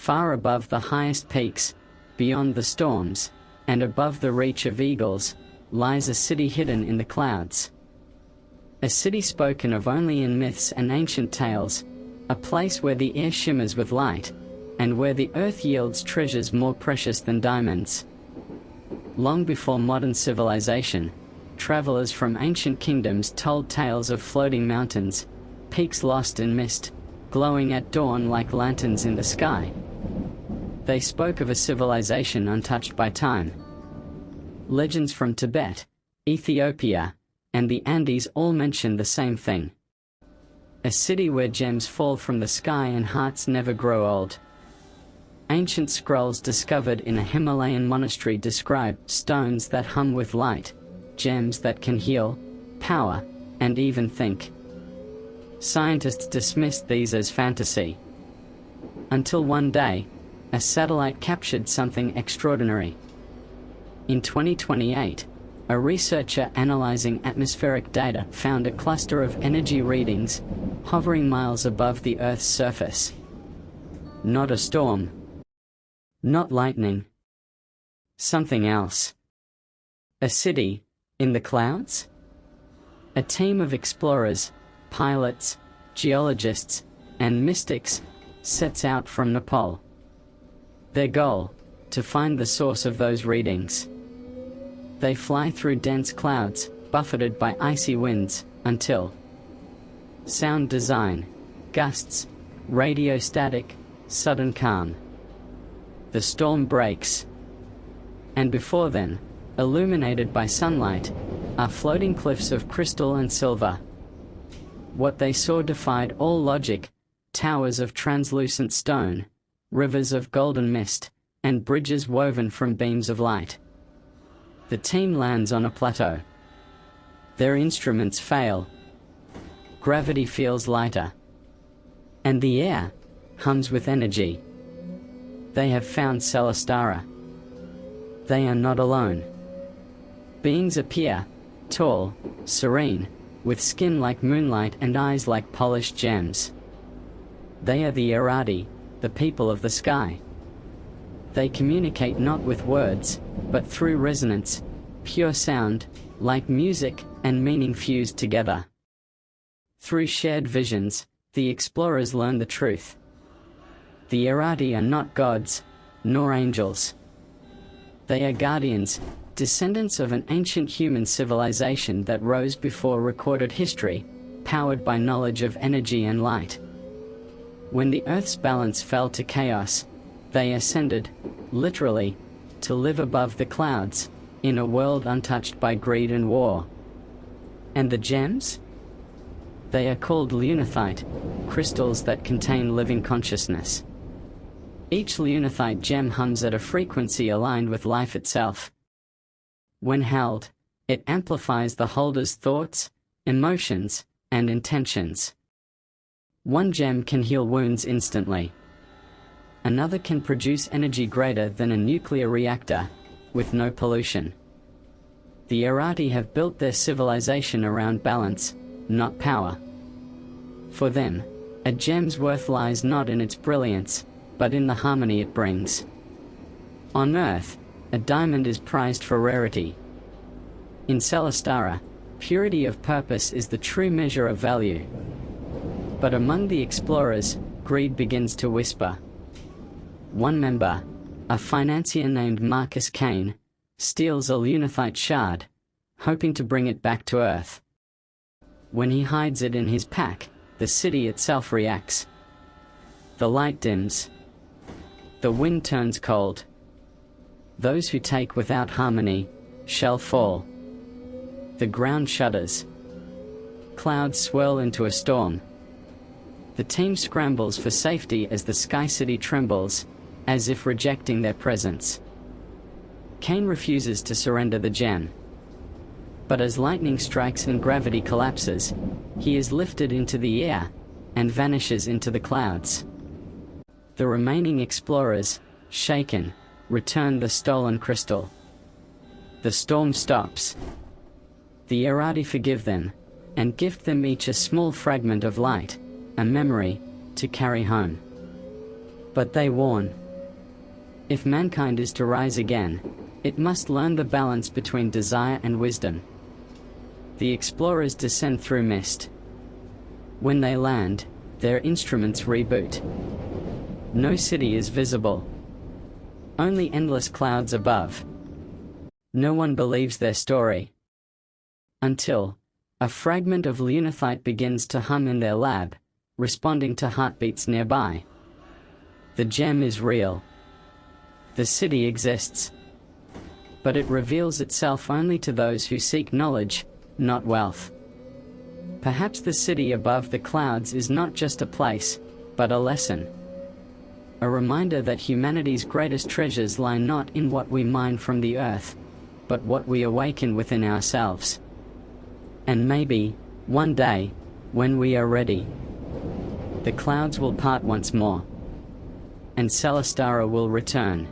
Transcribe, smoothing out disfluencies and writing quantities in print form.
far above the highest peaks, beyond the storms, and above the reach of eagles, lies a city hidden in the clouds. A city spoken of only in myths and ancient tales, a place where the air shimmers with light, and where the earth yields treasures more precious than diamonds. Long before modern civilization, travelers from ancient kingdoms told tales of floating mountains, peaks lost in mist, glowing at dawn like lanterns in the sky. They spoke of a civilization untouched by time. Legends from Tibet, Ethiopia, and the Andes all mention the same thing. A city where gems fall from the sky and hearts never grow old. Ancient scrolls discovered in a Himalayan monastery describe stones that hum with light, gems that can heal, power, and even think. Scientists dismissed these as fantasy. Until one day, a satellite captured something extraordinary. In 2028, a researcher analyzing atmospheric data found a cluster of energy readings, hovering miles above the Earth's surface. Not a storm. Not lightning. Something else. A city, in the clouds? A team of explorers, pilots, geologists, and mystics sets out from Nepal. Their goal, to find the source of those readings. They fly through dense clouds, buffeted by icy winds, until sound design, gusts, radio static, sudden calm. The storm breaks. And before then, illuminated by sunlight, are floating cliffs of crystal and silver. What they saw defied all logic: towers of translucent stone, rivers of golden mist, and bridges woven from beams of light. The team lands on a plateau. Their instruments fail. Gravity feels lighter. And the air hums with energy. They have found Celestara. They are not alone. Beings appear, tall, serene, with skin like moonlight and eyes like polished gems. They are the Errati, the people of the sky. They communicate not with words, but through resonance, pure sound, like music and meaning fused together. Through shared visions, the explorers learn the truth. The Errati are not gods, nor angels. They are guardians, descendants of an ancient human civilization that rose before recorded history, powered by knowledge of energy and light. When the Earth's balance fell to chaos, they ascended, literally, to live above the clouds, in a world untouched by greed and war. And the gems? They are called lunathite, crystals that contain living consciousness. Each lunathite gem hums at a frequency aligned with life itself. When held, it amplifies the holder's thoughts, emotions, and intentions. One gem can heal wounds instantly. Another can produce energy greater than a nuclear reactor, with no pollution. The Errati have built their civilization around balance, not power. For them, a gem's worth lies not in its brilliance, but in the harmony it brings. On Earth, a diamond is prized for rarity. In Celestara, purity of purpose is the true measure of value. But among the explorers, greed begins to whisper. One member, a financier named Marcus Kane, steals a lunathite shard, hoping to bring it back to Earth. When he hides it in his pack, the city itself reacts. The light dims. The wind turns cold. Those who take without harmony shall fall. The ground shudders. Clouds swirl into a storm. The team scrambles for safety as the Sky City trembles, as if rejecting their presence. Kane refuses to surrender the gem. But as lightning strikes and gravity collapses, he is lifted into the air and vanishes into the clouds. The remaining explorers, shaken, return the stolen crystal. The storm stops. The Errati forgive them, and gift them each a small fragment of light, a memory, to carry home. But they warn, if mankind is to rise again, it must learn the balance between desire and wisdom. The explorers descend through mist. When they land, their instruments reboot. No city is visible. Only endless clouds above. No one believes their story. Until a fragment of lunethite begins to hum in their lab, responding to heartbeats nearby. The gem is real. The city exists. But it reveals itself only to those who seek knowledge, not wealth. Perhaps the city above the clouds is not just a place, but a lesson. A reminder that humanity's greatest treasures lie not in what we mine from the earth, but what we awaken within ourselves. And maybe, one day, when we are ready, the clouds will part once more, and Celestara will return.